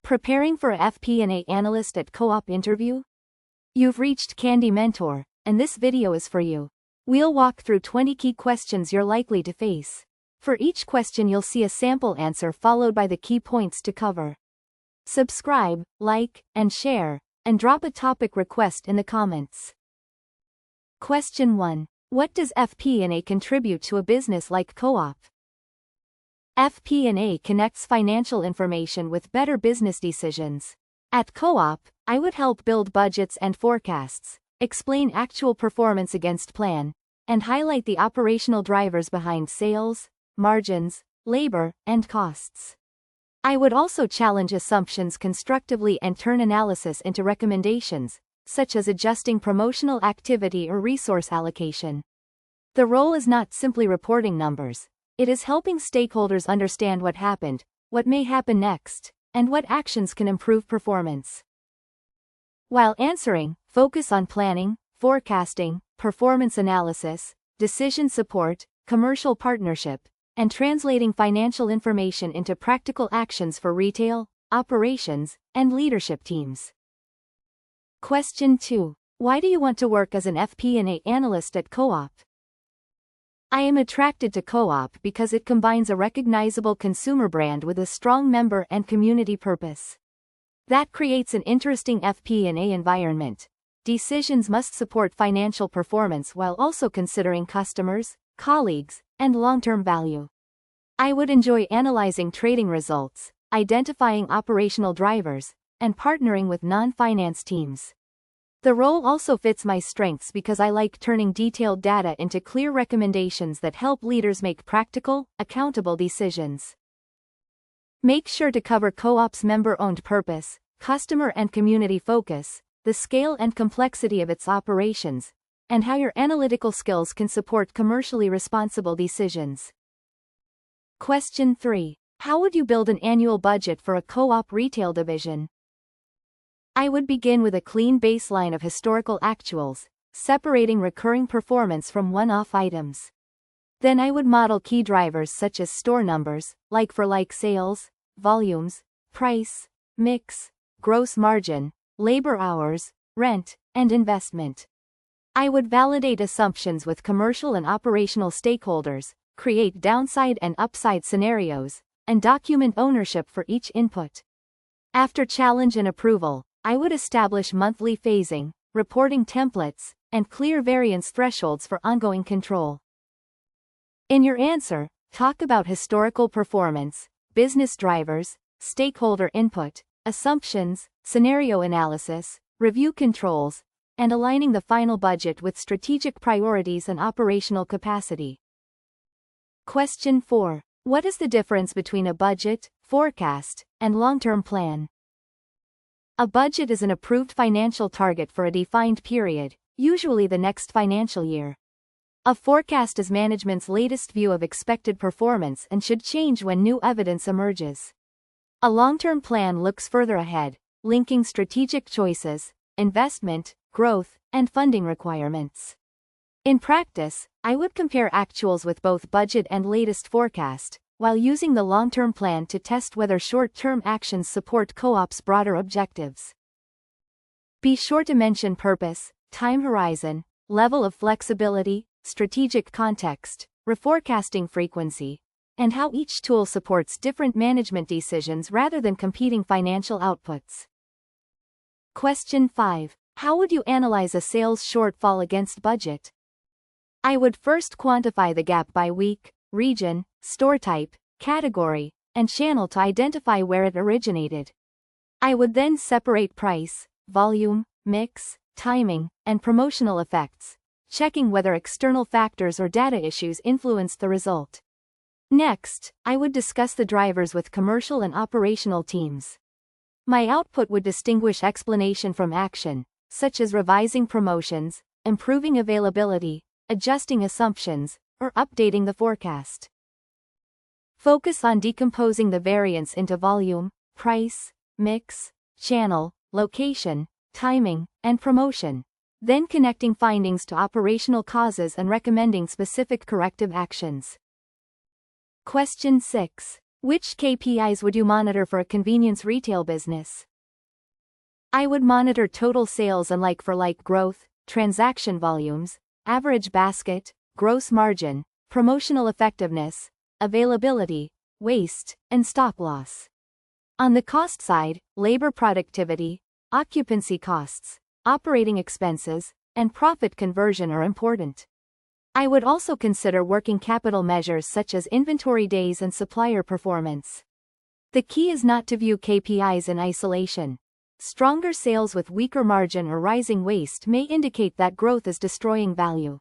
Preparing for a FP&A analyst at Co-op interview? You've reached Candy Mentor, and this video is for you. We'll walk through 20 key questions you're likely to face. For each question you'll see a sample answer followed by the key points to cover. Subscribe, like, and share, and drop a topic request in the comments. Question 1. What does FP&A contribute to a business like Co-op? FP&A connects financial information with better business decisions. At Co-op, I would help build budgets and forecasts, explain actual performance against plan, and highlight the operational drivers behind sales, margins, labor, and costs. I would also challenge assumptions constructively and turn analysis into recommendations, such as adjusting promotional activity or resource allocation. The role is not simply reporting numbers. It is helping stakeholders understand what happened, what may happen next, and what actions can improve performance. While answering, focus on planning, forecasting, performance analysis, decision support, commercial partnership, and translating financial information into practical actions for retail, operations, and leadership teams. Question 2. Why do you want to work as an FP&A analyst at Co-op? I am attracted to Co-op because it combines a recognizable consumer brand with a strong member and community purpose. That creates an interesting FP&A environment. Decisions must support financial performance while also considering customers, colleagues, and long-term value. I would enjoy analyzing trading results, identifying operational drivers, and partnering with non-finance teams. The role also fits my strengths because I like turning detailed data into clear recommendations that help leaders make practical, accountable decisions. Make sure to cover Co-op's member-owned purpose, customer and community focus, the scale and complexity of its operations, and how your analytical skills can support commercially responsible decisions. Question 3. How would you build an annual budget for a Co-op retail division? I would begin with a clean baseline of historical actuals, separating recurring performance from one-off items. Then I would model key drivers such as store numbers, like-for-like sales, volumes, price, mix, gross margin, labor hours, rent, and investment. I would validate assumptions with commercial and operational stakeholders, create downside and upside scenarios, and document ownership for each input. After challenge and approval, I would establish monthly phasing, reporting templates, and clear variance thresholds for ongoing control. In your answer, talk about historical performance, business drivers, stakeholder input, assumptions, scenario analysis, review controls, and aligning the final budget with strategic priorities and operational capacity. Question 4. What is the difference between a budget, forecast, and long-term plan? A budget is an approved financial target for a defined period, usually the next financial year. A forecast is management's latest view of expected performance and should change when new evidence emerges. A long-term plan looks further ahead, linking strategic choices, investment, growth, and funding requirements. In practice, I would compare actuals with both budget and latest forecast, while using the long-term plan to test whether short-term actions support Co-op's broader objectives. Be sure to mention purpose, time horizon, level of flexibility, strategic context, reforecasting frequency, and how each tool supports different management decisions rather than competing financial outputs. Question 5. How would you analyze a sales shortfall against budget? I would first quantify the gap by week, region, store type, category, and channel to identify where it originated. I would then separate price, volume, mix, timing, and promotional effects, checking whether external factors or data issues influenced the result. Next, I would discuss the drivers with commercial and operational teams. My output would distinguish explanation from action, such as revising promotions, improving availability, adjusting assumptions, or updating the forecast. Focus on decomposing the variance into volume, price, mix, channel, location, timing, and promotion, then connecting findings to operational causes and recommending specific corrective actions. Question 6. Which KPIs would you monitor for a convenience retail business? I would monitor total sales and like-for-like growth, transaction volumes, average basket, gross margin, promotional effectiveness, availability, waste, and stop loss. On the cost side, labor productivity, occupancy costs, operating expenses, and profit conversion are important. I would also consider working capital measures such as inventory days and supplier performance. The key is not to view KPIs in isolation. Stronger sales with weaker margin or rising waste may indicate that growth is destroying value.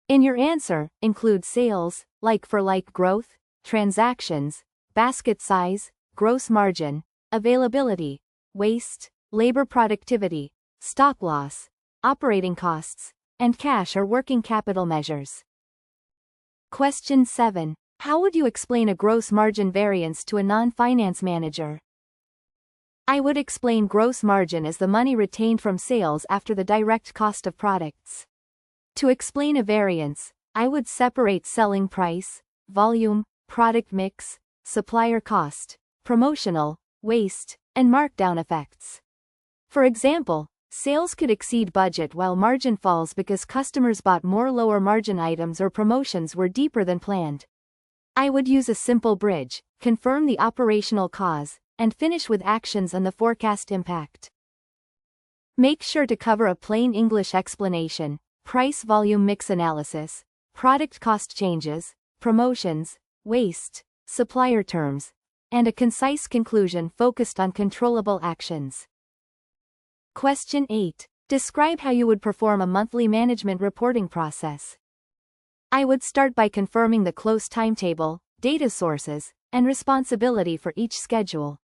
In your answer, include sales, like-for-like growth, transactions, basket size, gross margin, availability, waste, labor productivity, stop loss, operating costs, and cash or working capital measures. Question 7. How would you explain a gross margin variance to a non-finance manager? I would explain gross margin as the money retained from sales after the direct cost of products. To explain a variance, I would separate selling price, volume, product mix, supplier cost, promotional, waste, and markdown effects. For example, sales could exceed budget while margin falls because customers bought more lower margin items or promotions were deeper than planned. I would use a simple bridge, confirm the operational cause, and finish with actions and the forecast impact. Make sure to cover a plain English explanation, price-volume mix analysis, product cost changes, promotions, waste, supplier terms, and a concise conclusion focused on controllable actions. Question 8. Describe how you would perform a monthly management reporting process. I would start by confirming the close timetable, data sources, and responsibility for each schedule.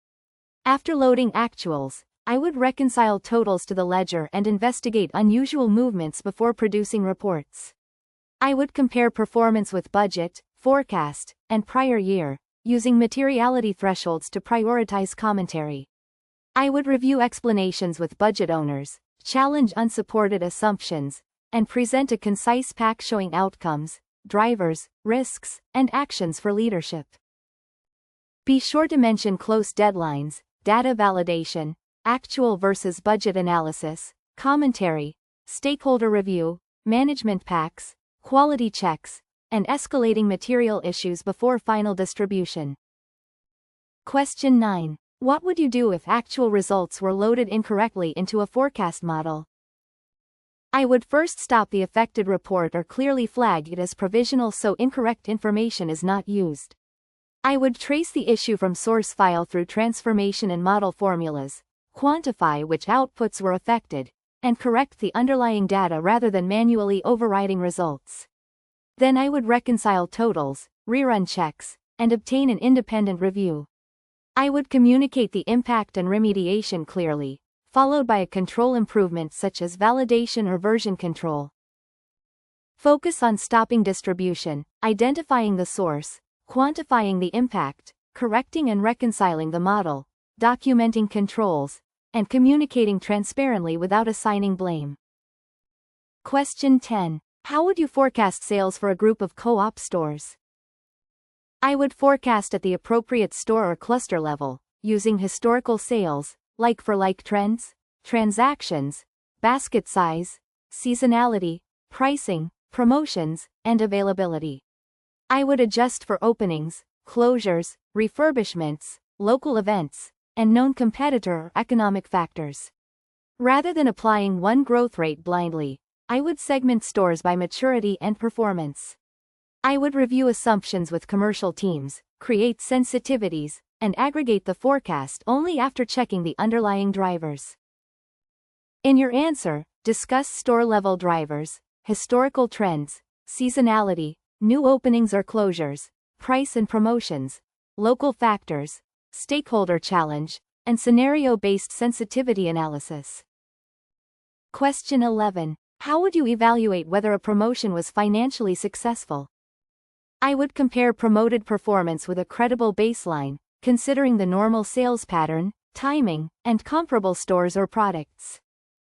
After loading actuals, I would reconcile totals to the ledger and investigate unusual movements before producing reports. I would compare performance with budget, forecast, and prior year, using materiality thresholds to prioritize commentary. I would review explanations with budget owners, challenge unsupported assumptions, and present a concise pack showing outcomes, drivers, risks, and actions for leadership. Be sure to mention close deadlines, data validation, actual versus budget analysis, commentary, stakeholder review, management packs, quality checks, and escalating material issues before final distribution. Question 9. What would you do if actual results were loaded incorrectly into a forecast model? I would first stop the affected report or clearly flag it as provisional so incorrect information is not used. I would trace the issue from source file through transformation and model formulas, quantify which outputs were affected, and correct the underlying data rather than manually overriding results. Then I would reconcile totals, rerun checks, and obtain an independent review. I would communicate the impact and remediation clearly, followed by a control improvement such as validation or version control. Focus on stopping distribution, identifying the source, quantifying the impact, correcting and reconciling the model, documenting controls, and communicating transparently without assigning blame. Question 10. How would you forecast sales for a group of co-op stores? I would forecast at the appropriate store or cluster level, using historical sales, like-for-like trends, transactions, basket size, seasonality, pricing, promotions, and availability. I would adjust for openings, closures, refurbishments, local events, and known competitor or economic factors. Rather than applying one growth rate blindly, I would segment stores by maturity and performance. I would review assumptions with commercial teams, create sensitivities, and aggregate the forecast only after checking the underlying drivers. In your answer, discuss store-level drivers, historical trends, seasonality, new openings or closures, price and promotions, local factors, stakeholder challenge, and scenario-based sensitivity analysis. Question 11. How would you evaluate whether a promotion was financially successful? I would compare promoted performance with a credible baseline, considering the normal sales pattern, timing, and comparable stores or products.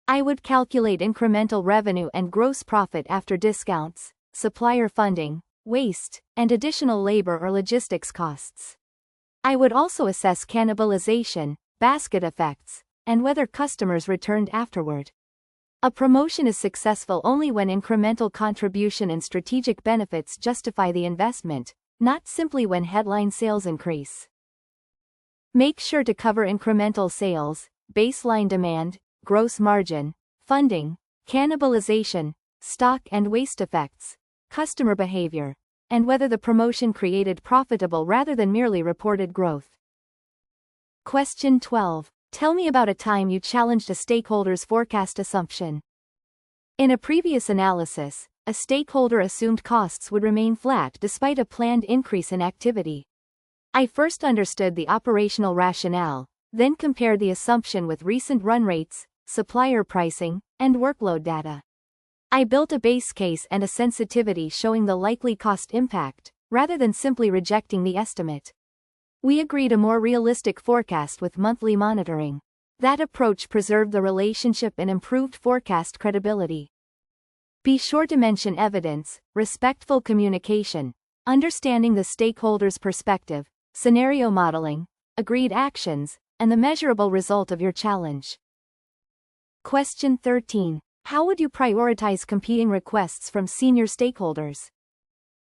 I would calculate incremental revenue and gross profit after discounts, supplier funding, waste, and additional labor or logistics costs. I would also assess cannibalization, basket effects, and whether customers returned afterward. A promotion is successful only when incremental contribution and strategic benefits justify the investment, not simply when headline sales increase. Make sure to cover incremental sales, baseline demand, gross margin, funding, cannibalization, stock and waste effects, customer behavior, and whether the promotion created profitable rather than merely reported growth. Question 12. Tell me about a time you challenged a stakeholder's forecast assumption. In a previous analysis, a stakeholder assumed costs would remain flat despite a planned increase in activity. I first understood the operational rationale, then compared the assumption with recent run rates, supplier pricing, and workload data. I built a base case and a sensitivity showing the likely cost impact, rather than simply rejecting the estimate. We agreed a more realistic forecast with monthly monitoring. That approach preserved the relationship and improved forecast credibility. Be sure to mention evidence, respectful communication, understanding the stakeholder's perspective, scenario modeling, agreed actions, and the measurable result of your challenge. Question 13. How would you prioritize competing requests from senior stakeholders?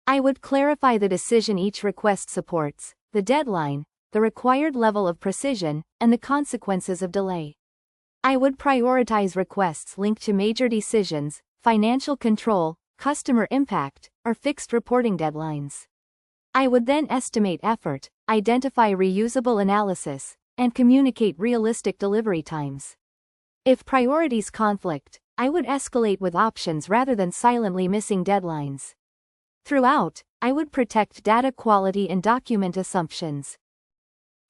I would clarify the decision each request supports, the deadline, the required level of precision, and the consequences of delay. I would prioritize requests linked to major decisions, financial control, customer impact, or fixed reporting deadlines. I would then estimate effort, identify reusable analysis, and communicate realistic delivery times. If priorities conflict, I would escalate with options rather than silently missing deadlines. Throughout, I would protect data quality and document assumptions.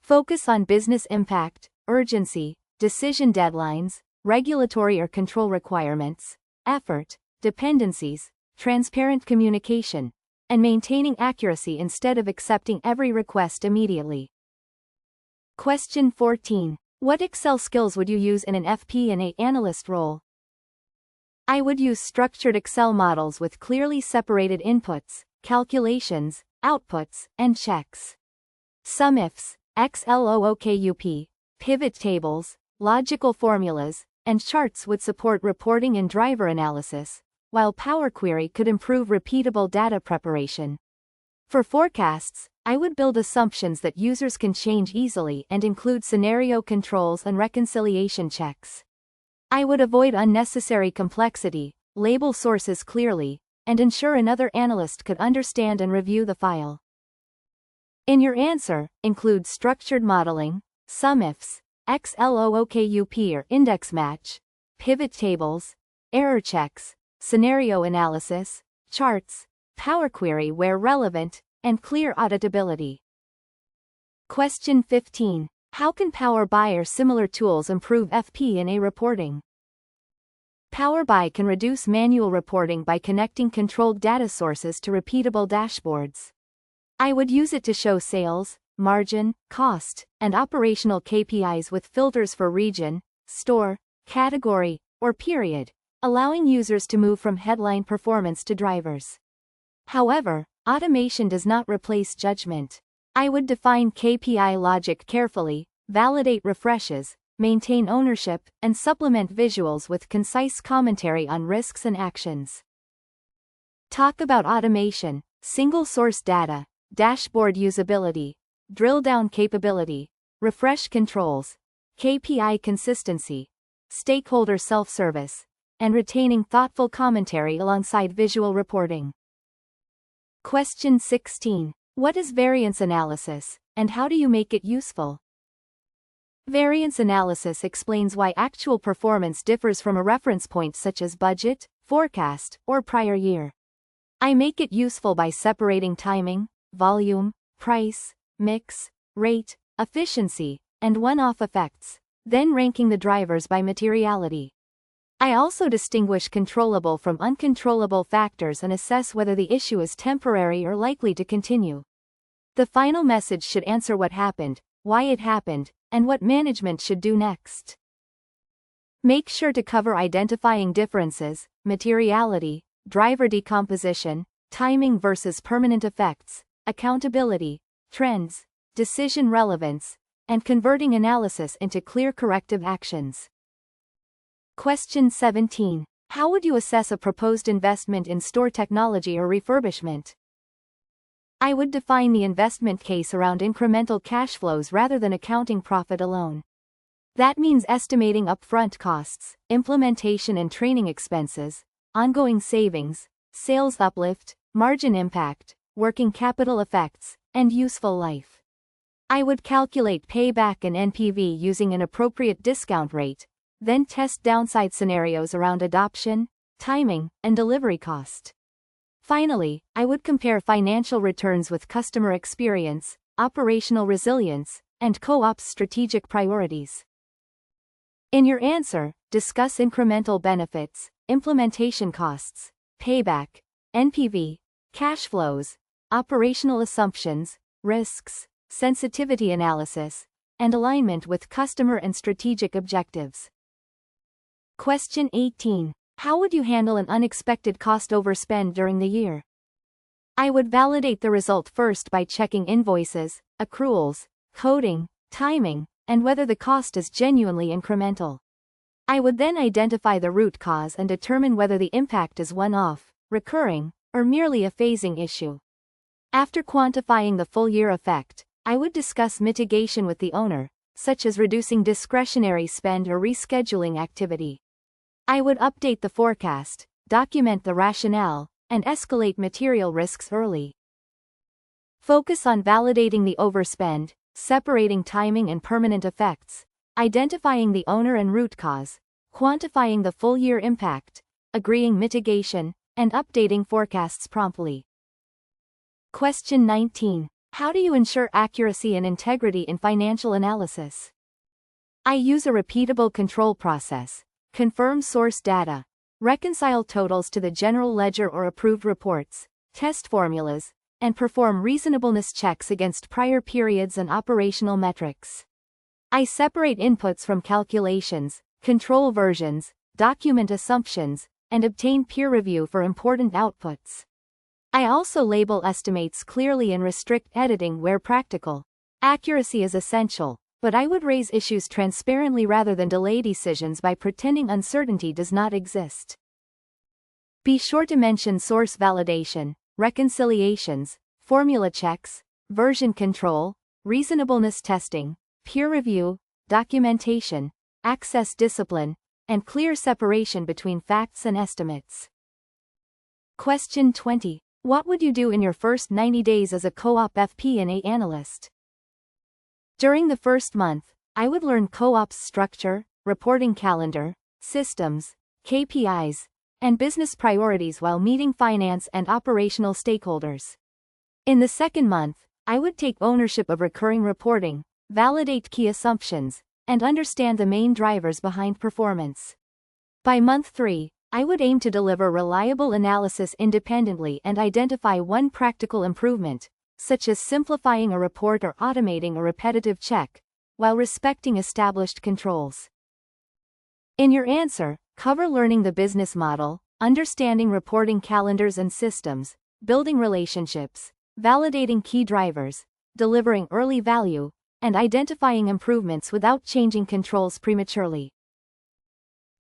Focus on business impact, urgency, decision deadlines, regulatory or control requirements, effort, dependencies, transparent communication, and maintaining accuracy instead of accepting every request immediately. Question 14. What Excel skills would you use in an FP&A analyst role? I would use structured Excel models with clearly separated inputs, calculations, outputs, and checks. Sum ifs, XLOOKUP, pivot tables, logical formulas, and charts would support reporting and driver analysis, while Power Query could improve repeatable data preparation. For forecasts, I would build assumptions that users can change easily and include scenario controls and reconciliation checks. I would avoid unnecessary complexity, label sources clearly, and ensure another analyst could understand and review the file. In your answer, include structured modeling, sum ifs, XLOOKUP or index match, pivot tables, error checks, scenario analysis, charts, Power Query where relevant, and clear auditability. Question 15. How can Power BI or similar tools improve FP&A reporting? Power BI can reduce manual reporting by connecting controlled data sources to repeatable dashboards. I would use it to show sales, margin, cost, and operational KPIs with filters for region, store, category, or period, allowing users to move from headline performance to drivers. However, automation does not replace judgment. I would define KPI logic carefully, validate refreshes, maintain ownership, and supplement visuals with concise commentary on risks and actions. Talk about automation, single source data, dashboard usability, drill down capability, refresh controls, KPI consistency, stakeholder self-service, and retaining thoughtful commentary alongside visual reporting. Question 16. What is variance analysis, and how do you make it useful? Variance analysis explains why actual performance differs from a reference point such as budget, forecast, or prior year. I make it useful by separating timing, volume, price, mix, rate, efficiency, and one-off effects, then ranking the drivers by materiality. I also distinguish controllable from uncontrollable factors and assess whether the issue is temporary or likely to continue. The final message should answer what happened, why it happened, and what management should do next. Make sure to cover identifying differences, materiality, driver decomposition, timing versus permanent effects, accountability, trends, decision relevance, and converting analysis into clear corrective actions. Question 17. How would you assess a proposed investment in store technology or refurbishment? I would define the investment case around incremental cash flows rather than accounting profit alone. That means estimating upfront costs, implementation and training expenses, ongoing savings, sales uplift, margin impact, working capital effects, and useful life. I would calculate payback and NPV using an appropriate discount rate, then test downside scenarios around adoption, timing, and delivery cost. Finally, I would compare financial returns with customer experience, operational resilience, and Co-op's strategic priorities. In your answer, discuss incremental benefits, implementation costs, payback, NPV, cash flows, operational assumptions, risks, sensitivity analysis, and alignment with customer and strategic objectives. Question 18. How would you handle an unexpected cost overspend during the year? I would validate the result first by checking invoices, accruals, coding, timing, and whether the cost is genuinely incremental. I would then identify the root cause and determine whether the impact is one-off, recurring, or merely a phasing issue. After quantifying the full-year effect, I would discuss mitigation with the owner, such as reducing discretionary spend or rescheduling activity. I would update the forecast, document the rationale, and escalate material risks early. Focus on validating the overspend, separating timing and permanent effects, identifying the owner and root cause, quantifying the full-year impact, agreeing mitigation, and updating forecasts promptly. Question 19. How do you ensure accuracy and integrity in financial analysis? I use a repeatable control process, confirm source data, reconcile totals to the general ledger or approved reports, test formulas, and perform reasonableness checks against prior periods and operational metrics. I separate inputs from calculations, control versions, document assumptions, and obtain peer review for important outputs. I also label estimates clearly and restrict editing where practical. Accuracy is essential, but I would raise issues transparently rather than delay decisions by pretending uncertainty does not exist. Be sure to mention source validation, reconciliations, formula checks, version control, reasonableness testing, peer review, documentation, access discipline, and clear separation between facts and estimates. Question 20. What would you do in your first 90 days as a Co-op FP&A Analyst? During the first month, I would learn Co-op's structure, reporting calendar, systems, KPIs, and business priorities while meeting finance and operational stakeholders. In the second month, I would take ownership of recurring reporting, validate key assumptions, and understand the main drivers behind performance. By month 3, I would aim to deliver reliable analysis independently and identify one practical improvement, such as simplifying a report or automating a repetitive check, while respecting established controls. In your answer, cover learning the business model, understanding reporting calendars and systems, building relationships, validating key drivers, delivering early value, and identifying improvements without changing controls prematurely.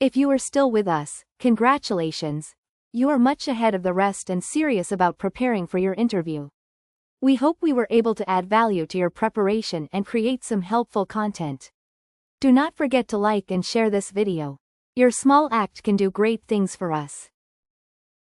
If you are still with us, congratulations! You are much ahead of the rest and serious about preparing for your interview. We hope we were able to add value to your preparation and create some helpful content. Do not forget to like and share this video. Your small act can do great things for us.